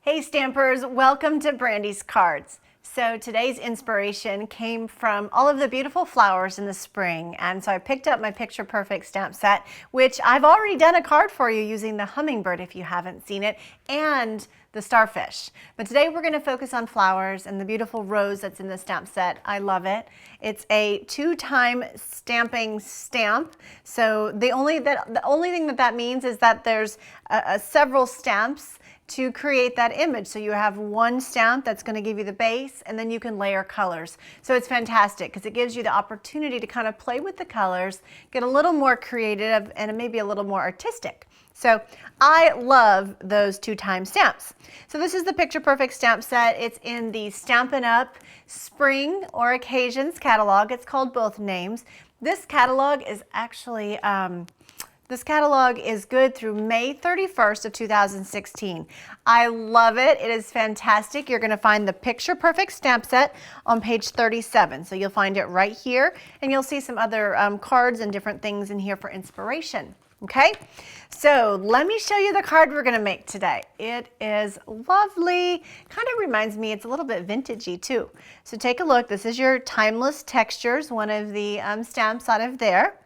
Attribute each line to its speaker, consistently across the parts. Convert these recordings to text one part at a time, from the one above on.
Speaker 1: Hey Stampers, welcome to Brandy's Cards. So today's inspiration came from all of the beautiful flowers in the spring, and so I picked up my Picture Perfect stamp set, which I've already done a card for you using the hummingbird if you haven't seen it, and the starfish. But today we're going to focus on flowers and the beautiful rose that's in the stamp set. I love it. It's a 2-time stamping stamp. So the only thing that means is that there's several stamps to create that image. So you have one stamp that's going to give you the base, and then you can layer colors. So it's fantastic because it gives you the opportunity to kind of play with the colors, get a little more creative and maybe a little more artistic. So I love those 2-time stamps. So this is the Picture Perfect stamp set. It's in the Stampin' Up! Spring or Occasions catalog. It's called both names. This catalog is actually This catalog is good through May 31st of 2016. I love it. It is fantastic. You're going to find the Picture Perfect stamp set on page 37. So you'll find it right here, and you'll see some other cards and different things in here for inspiration. Okay, so let me show you the card we're going to make today. It is lovely. Kind of reminds me, it's a little bit vintagey too. So take a look. This is your Timeless Textures, one of the stamps out of there.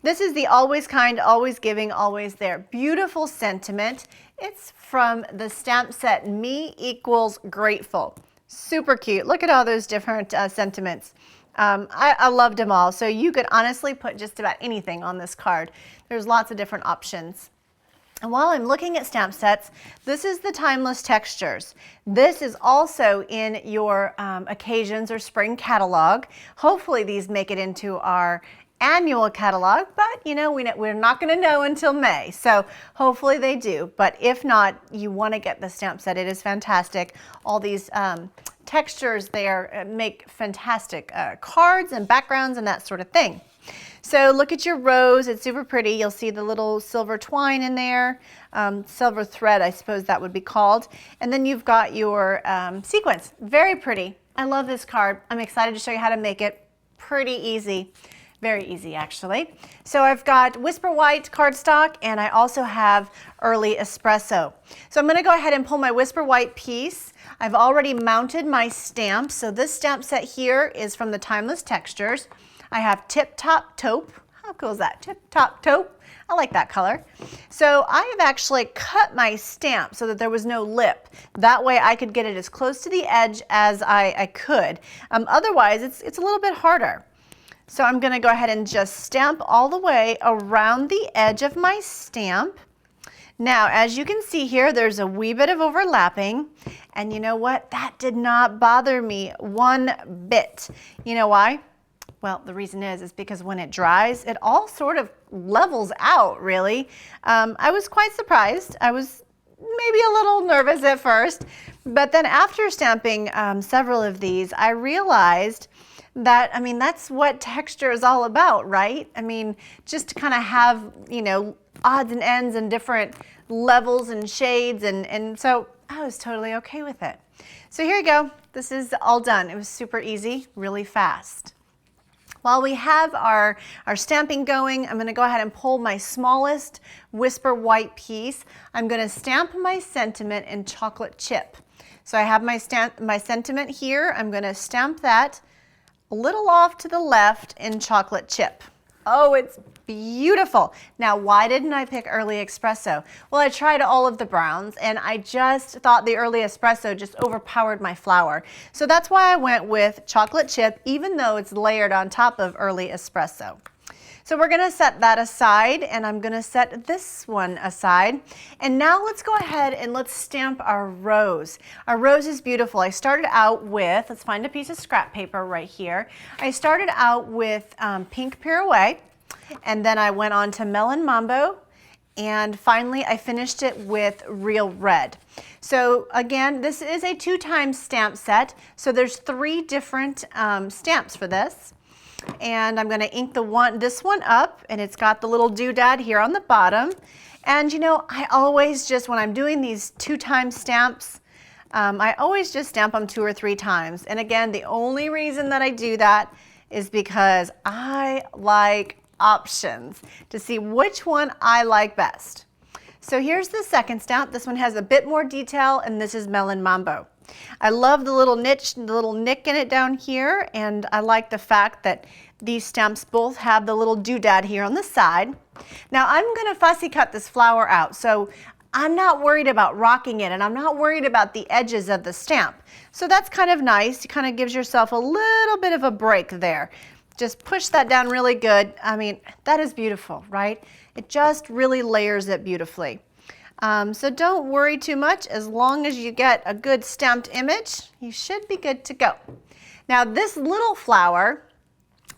Speaker 1: This is the Always Kind, Always Giving, Always There. Beautiful sentiment. It's from the stamp set Me Equals Grateful. Super cute. Look at all those different sentiments. I loved them all. So you could honestly put just about anything on this card. There's lots of different options. And while I'm looking at stamp sets, this is the Timeless Textures. This is also in your Occasions or Spring catalog. Hopefully these make it into our annual catalog, but you know, we're not going to know until May, so hopefully they do. But if not, you want to get the stamp set. It is fantastic. All these textures there make fantastic cards and backgrounds and that sort of thing. So look at your rose. It's super pretty. You'll see the little silver twine in there, silver thread, I suppose that would be called. And then you've got your sequins. Very pretty. I love this card. I'm excited to show you how to make it. Pretty easy. Very easy, actually. So I've got Whisper White cardstock, and I also have Early Espresso. So I'm going to go ahead and pull my Whisper White piece. I've already mounted my stamp. So this stamp set here is from the Timeless Textures. I have Tip Top Taupe. How cool is that? Tip Top Taupe. I like that color. So I have actually cut my stamp so that there was no lip. That way I could get it as close to the edge as I could. Otherwise, it's a little bit harder. So I'm going to go ahead and just stamp all the way around the edge of my stamp. Now, as you can see here, there's a wee bit of overlapping, and you know what? That did not bother me one bit. You know why? Well, the reason is because when it dries, it all sort of levels out, really. I was quite surprised. I was maybe a little nervous at first, but then after stamping several of these, I realized that, I mean, that's what texture is all about, right? I mean, just to kind of have, you know, odds and ends and different levels and shades, and so I was totally okay with it. So here you go. This is all done. It was super easy, really fast. While we have our stamping going, I'm going to go ahead and pull my smallest Whisper White piece. I'm going to stamp my sentiment in chocolate chip. So I have my sentiment here. I'm going to stamp that a little off to the left in chocolate chip. Oh, it's beautiful. Now, why didn't I pick Early Espresso? Well, I tried all of the browns, and I just thought the Early Espresso just overpowered my flower. So that's why I went with chocolate chip, even though it's layered on top of Early Espresso. So we're going to set that aside, and I'm going to set this one aside. And now let's go ahead and let's stamp our rose. Our rose is beautiful. I started out with, let's find a piece of scrap paper right here. I started out with Pink Pirouette, and then I went on to Melon Mambo, and finally I finished it with Real Red. So again, this is a 2-time stamp set, so there's 3 different stamps for this. And I'm going to ink this one up, and it's got the little doodad here on the bottom. And you know, I always just, when I'm doing these 2-time stamps, I always just stamp them 2 or 3 times. And again, the only reason that I do that is because I like options to see which one I like best. So here's the second stamp. This one has a bit more detail, and this is Melon Mambo. I love the little niche, the little nick in it down here, and I like the fact that these stamps both have the little doodad here on the side. Now I'm going to fussy cut this flower out, so I'm not worried about rocking it, and I'm not worried about the edges of the stamp. So that's kind of nice. It kind of gives yourself a little bit of a break there. Just push that down really good. I mean, that is beautiful, right? It just really layers it beautifully. So don't worry too much. As long as you get a good stamped image, you should be good to go. Now this little flower,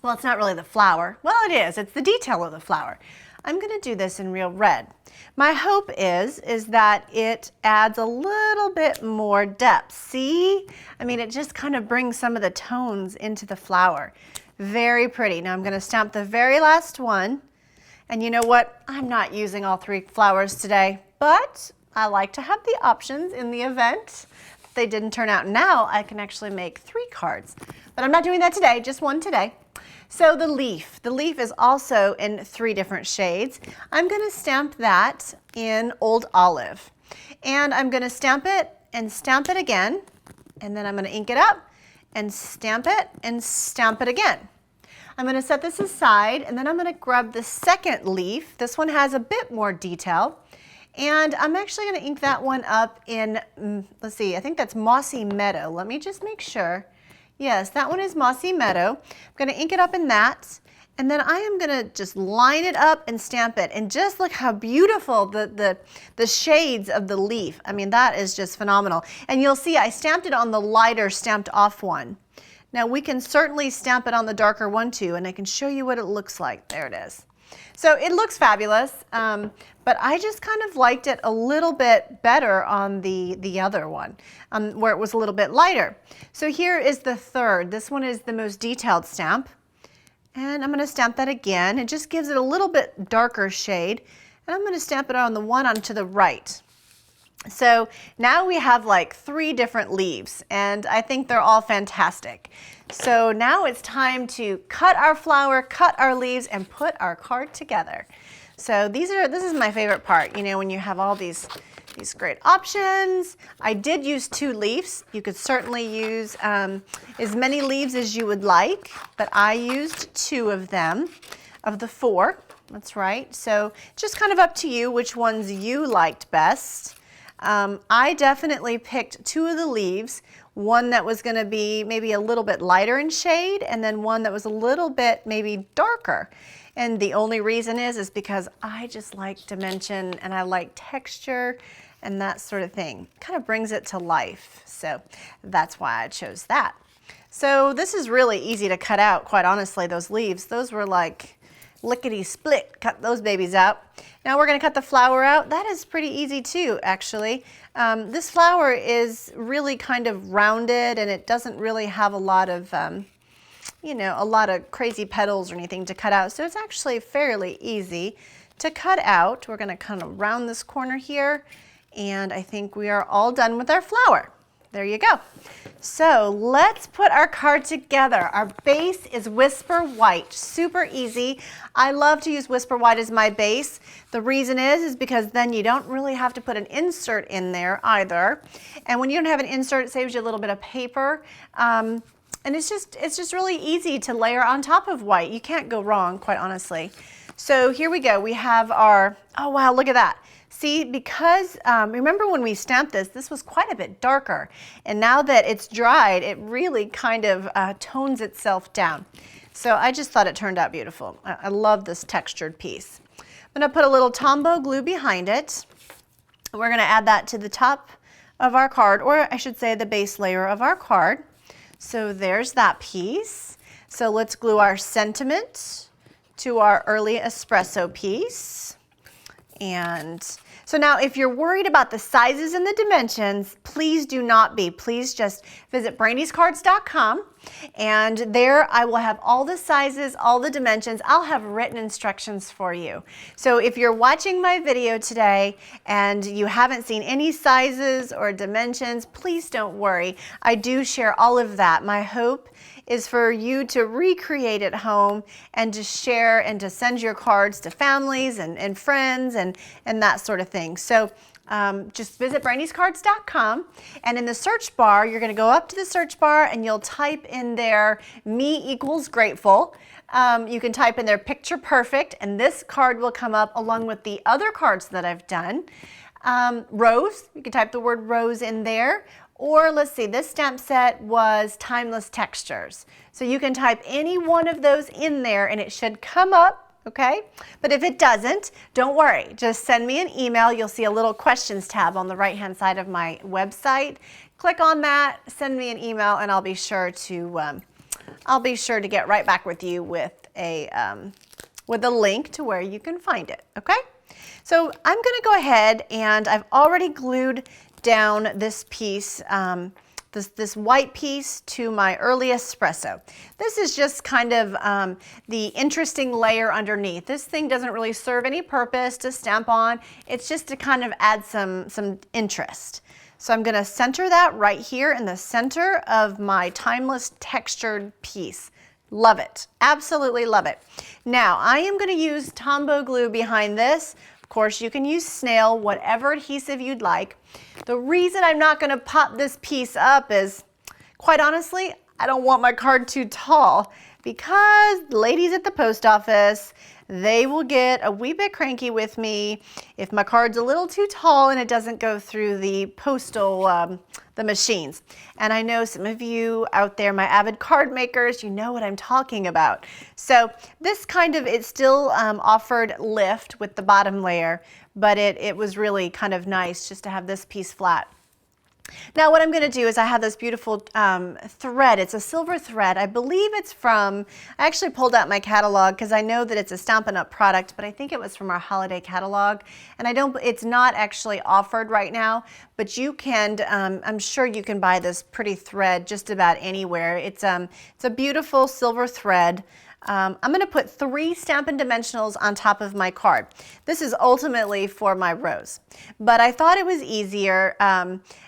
Speaker 1: well, it's not really the flower. Well, it is. It's the detail of the flower. I'm going to do this in real red. My hope is that it adds a little bit more depth. See? I mean, it just kind of brings some of the tones into the flower. Very pretty. Now I'm going to stamp the very last one. And you know what? I'm not using all 3 flowers today, but I like to have the options in the event they didn't turn out. Now I can actually make 3 cards, but I'm not doing that today, just one today. So the leaf is also in 3 different shades. I'm going to stamp that in Old Olive, and I'm going to stamp it and stamp it again, and then I'm going to ink it up and stamp it again. I'm going to set this aside, and then I'm going to grab the second leaf. This one has a bit more detail, and I'm actually going to ink that one up in, let's see, I think that's Mossy Meadow. Let me just make sure. Yes, that one is Mossy Meadow. I'm going to ink it up in that, and then I am going to just line it up and stamp it. And just look how beautiful the shades of the leaf. I mean, that is just phenomenal. And you'll see I stamped it on the lighter stamped off one. Now we can certainly stamp it on the darker one too, and I can show you what it looks like. There it is. So it looks fabulous, but I just kind of liked it a little bit better on the other one, where it was a little bit lighter. So here is the third. This one is the most detailed stamp, and I'm going to stamp that again. It just gives it a little bit darker shade, and I'm going to stamp it on the one onto the right. So now we have like 3 different leaves, and I think they're all fantastic. So now it's time to cut our flower, cut our leaves, and put our card together. So this is my favorite part, you know, when you have all these great options. I did use 2 leaves. You could certainly use as many leaves as you would like, but I used 2 of them, of the 4. That's right. So just kind of up to you which ones you liked best. I definitely picked 2 of the leaves, one that was going to be maybe a little bit lighter in shade, and then one that was a little bit maybe darker. And the only reason is because I just like dimension, and I like texture and that sort of thing. Kind of brings it to life. So that's why I chose that. So this is really easy to cut out, quite honestly, those leaves. Those were like lickety-split, cut those babies out. Now we're going to cut the flower out. That is pretty easy too, actually. This flower is really kind of rounded, and it doesn't really have a lot of, you know, a lot of crazy petals or anything to cut out. So it's actually fairly easy to cut out. We're going to kind of round this corner here, and I think we are all done with our flower. There you go. So let's put our card together. Our base is Whisper White, super easy. I love to use Whisper White as my base. The reason is because then you don't really have to put an insert in there either. And when you don't have an insert, it saves you a little bit of paper. And it's just really easy to layer on top of white. You can't go wrong, quite honestly. So here we go. We have our, oh wow, look at that. See, because remember when we stamped this, this was quite a bit darker. And now that it's dried, it really kind of tones itself down. So I just thought it turned out beautiful. I love this textured piece. I'm going to put a little Tombow glue behind it. We're going to add that to the top of our card, or I should say the base layer of our card. So there's that piece. So let's glue our sentiment to our early espresso piece. And so now if you're worried about the sizes and the dimensions, please do not be. Please just visit brandyscards.com, and there I will have all the sizes, all the dimensions. I'll have written instructions for you. So if you're watching my video today and you haven't seen any sizes or dimensions, please don't worry. I do share all of that. My hope is for you to recreate at home and to share and to send your cards to families and friends and that sort of thing. So just visit brandyscards.com, and in the search bar, you're going to go up to the search bar and you'll type in there me equals grateful. You can type in there picture perfect, and this card will come up along with the other cards that I've done. Rose, you can type the word rose in there. Or let's see, this stamp set was timeless textures. So you can type any one of those in there and it should come up. Okay, but if it doesn't, don't worry. Just send me an email. You'll see a little questions tab on the right-hand side of my website. Click on that, send me an email, and I'll be sure to get right back with you with a link to where you can find it. Okay, so I'm going to go ahead and I've already glued down this piece. This white piece to my early espresso. This is just kind of the interesting layer underneath. This thing doesn't really serve any purpose to stamp on. It's just to kind of add some interest. So I'm going to center that right here in the center of my timeless textured piece. Love it. Absolutely love it. Now I am going to use Tombow glue behind this. Of course, you can use snail, whatever adhesive you'd like. The reason I'm not going to pop this piece up is, quite honestly, I don't want my card too tall, because ladies at the post office, they will get a wee bit cranky with me if my card's a little too tall and it doesn't go through the postal, the machines. And I know some of you out there, my avid card makers, you know what I'm talking about. So this kind of, it still offered lift with the bottom layer, but it was really kind of nice just to have this piece flat. Now what I'm going to do is I have this beautiful thread. It's a silver thread. I believe it's from, I actually pulled out my catalog because I know that it's a Stampin' Up product, but I think it was from our holiday catalog. And it's not actually offered right now, but you can, I'm sure you can buy this pretty thread just about anywhere. It's a beautiful silver thread. I'm going to put 3 Stampin' Dimensionals on top of my card. This is ultimately for my rose, but I thought it was easier.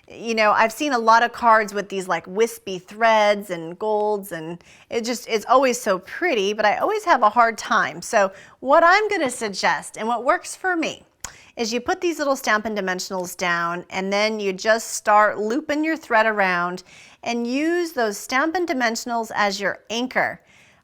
Speaker 1: You know, I've seen a lot of cards with these like wispy threads and golds, and it's always so pretty, but I always have a hard time. So what I'm going to suggest, and what works for me, is you put these little Stampin' Dimensionals down, and then you just start looping your thread around and use those Stampin' Dimensionals as your anchor.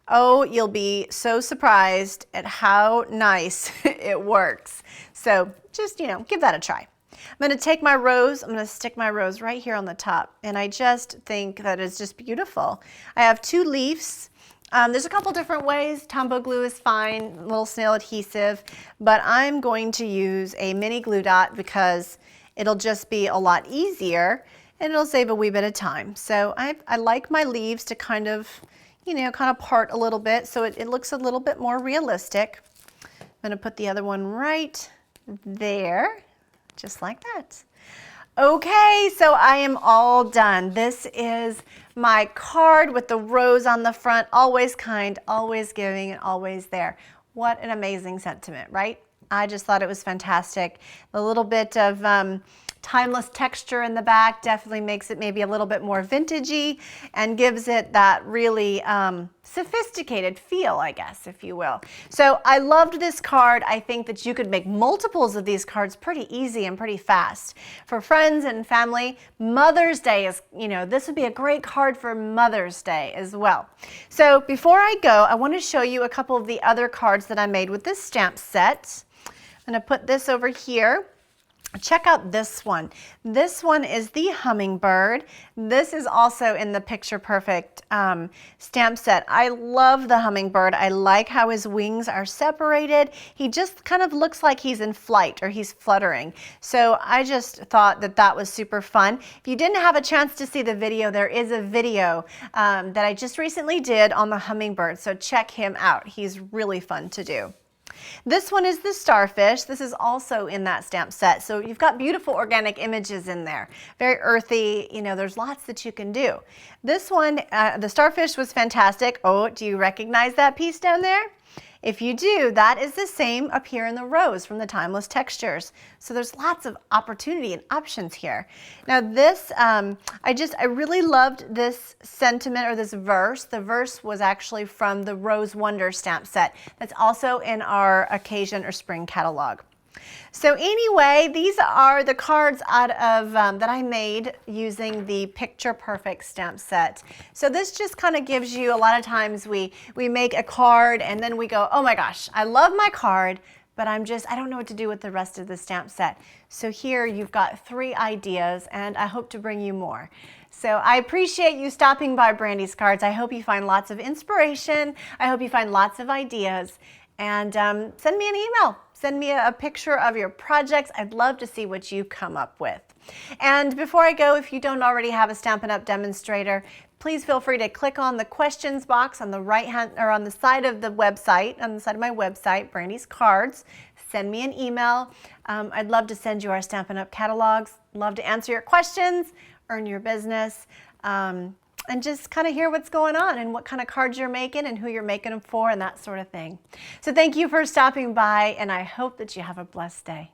Speaker 1: Oh, you'll be so surprised at how nice it works. So just, you know, give that a try. I'm going to take my rose, I'm going to stick my rose right here on the top, and I just think that it's just beautiful. I have 2 leaves. There's a couple different ways. Tombow glue is fine, little snail adhesive, but I'm going to use a mini glue dot because it'll just be a lot easier and it'll save a wee bit of time. So I like my leaves to kind of, you know, kind of part a little bit so it looks a little bit more realistic. I'm going to put the other one right there, just like that. Okay, so I am all done. This is my card with the rose on the front, always kind, always giving, and always there. What an amazing sentiment, right? I just thought it was fantastic. The little bit of timeless texture in the back definitely makes it maybe a little bit more vintagey and gives it that really sophisticated feel, I guess, if you will. So I loved this card. I think that you could make multiples of these cards pretty easy and pretty fast. For friends and family, Mother's Day is, you know, this would be a great card for Mother's Day as well. So before I go, I want to show you a couple of the other cards that I made with this stamp set. I'm going to put this over here. Check out this one. This one is the hummingbird. This is also in the Picture Perfect stamp set. I love the hummingbird. I like how his wings are separated. He just kind of looks like he's in flight or he's fluttering. So I just thought that that was super fun. If you didn't have a chance to see the video, there is a video that I just recently did on the hummingbird. So check him out. He's really fun to do. This one is the starfish. This is also in that stamp set. So you've got beautiful organic images in there. Very earthy, you know, there's lots that you can do. This one, the starfish was fantastic. Oh, do you recognize that piece down there? If you do, that is the same up here in the rose from the Timeless Textures. So there's lots of opportunity and options here. Now this, I really loved this sentiment or this verse. The verse was actually from the Rose Wonder stamp set. That's also in our occasion or spring catalog. So anyway, these are the cards out of that I made using the Picture Perfect stamp set. So this just kind of gives you, a lot of times we make a card and then we go, oh my gosh, I love my card, but I don't know what to do with the rest of the stamp set. So here you've got 3 ideas and I hope to bring you more. So I appreciate you stopping by Brandy's Cards. I hope you find lots of inspiration. I hope you find lots of ideas. And send me an email. Send me a picture of your projects. I'd love to see what you come up with. And before I go, if you don't already have a Stampin' Up! Demonstrator, please feel free to click on the questions box on the right hand or on the side of the website, on the side of my website, Brandy's Cards. Send me an email. I'd love to send you our Stampin' Up! Catalogs. Love to answer your questions, earn your business. And just kind of hear what's going on and what kind of cards you're making and who you're making them for and that sort of thing. So thank you for stopping by, and I hope that you have a blessed day.